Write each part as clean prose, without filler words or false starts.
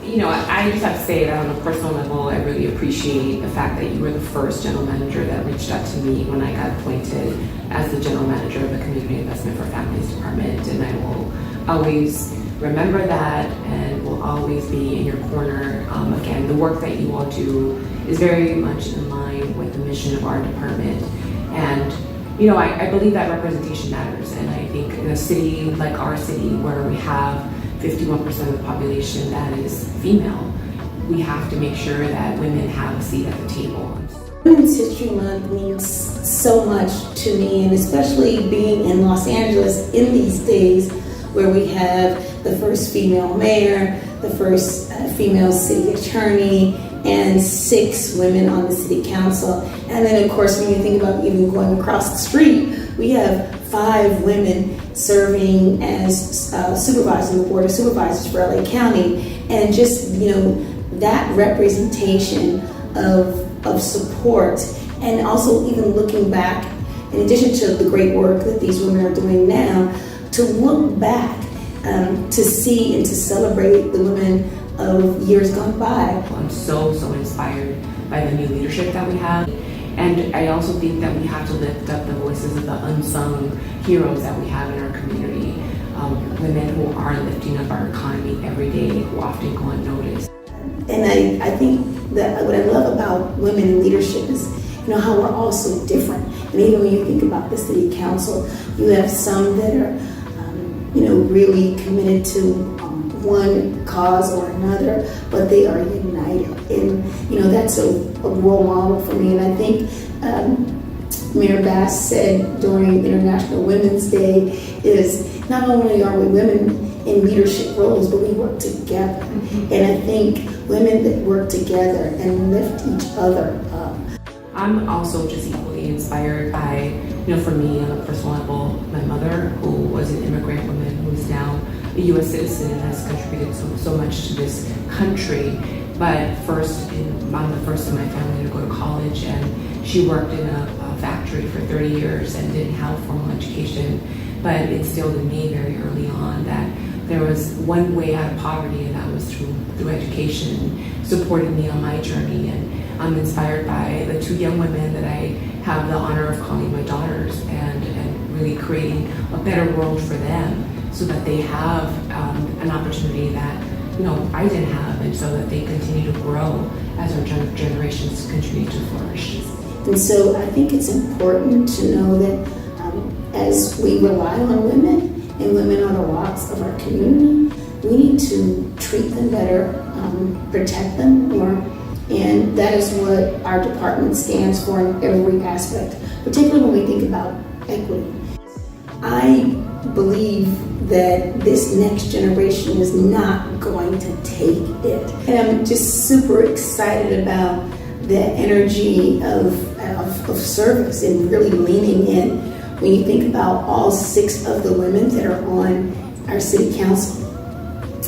I just have to say that on a personal level, I really appreciate the fact that you were the first general manager that reached out to me when I got appointed as the general manager of the Community Investment for Families Department. And I will always remember that and will always be in your corner. Again, the work that you all do is very much in line with the mission of our department. And I believe that representation matters. And I think in a city like our city, where we have 51% of the population that is female, we have to make sure that women have a seat at the table. Women's History Month means so much to me, and especially being in Los Angeles in these days where we have the first female mayor, the first female city attorney, and 6 women on the city council. And then of course, when you think about even going across the street, we have 5 women serving as supervisors on the Board of Supervisors for LA County. And just, that representation of support, and also even looking back, in addition to the great work that these women are doing now, to look back to see and to celebrate the women of years gone by. I'm so inspired by the new leadership that we have. And I also think that we have to lift up the voices of the unsung heroes that we have in our community. Women who are lifting up our economy every day, who often go unnoticed. And I think that what I love about women in leadership is, how we're all so different. And even when you think about the city council, you have some that are, really committed to one cause or another, but they are united. And, that's a role model for me. And I think Mayor Bass said during International Women's Day is not only are we women in leadership roles, but we work together. Mm-hmm. And I think women that work together and lift each other up. I'm also just equally inspired by, for me on a personal level, my mother, who was an immigrant woman who is now a U.S. citizen and has contributed so much to this country. But I'm the first in my family to go to college, and she worked in a factory for 30 years and didn't have formal education, but instilled in me very early on that there was one way out of poverty, and that was through education, supported me on my journey. And I'm inspired by the 2 young women that I have the honor of calling my daughters, and really creating a better world for them so that they have an opportunity that I didn't have, and so that they continue to grow as our generations continue to flourish. And so I think it's important to know that as we rely on women, and women on the walks of our community, we need to treat them better, protect them more, and that is what our department stands for in every aspect, particularly when we think about equity. I believe that this next generation is not going to take it. And I'm just super excited about the energy of service and really leaning in. When you think about all 6 of the women that are on our city council,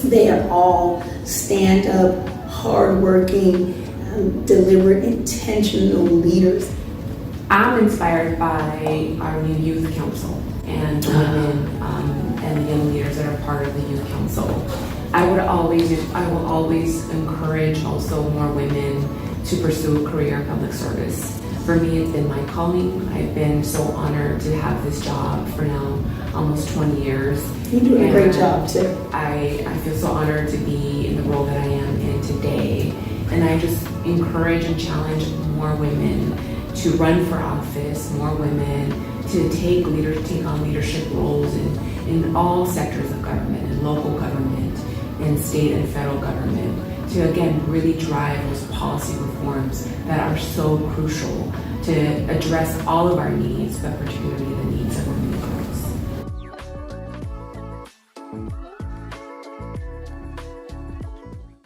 they are all stand-up, hardworking, deliberate, intentional leaders. I'm inspired by our new youth council and the women and the young leaders that are part of the youth council. I will always encourage also more women to pursue a career in public service. For me, it's been my calling. I've been so honored to have this job for now almost 20 years. You're doing a great job too. I feel so honored to be in the role that I am in today. And I just encourage and challenge more women to run for office, more women to take on leadership roles in all sectors of government, in local government, in state and federal government, to again really drive those policy reforms that are so crucial to address all of our needs, but particularly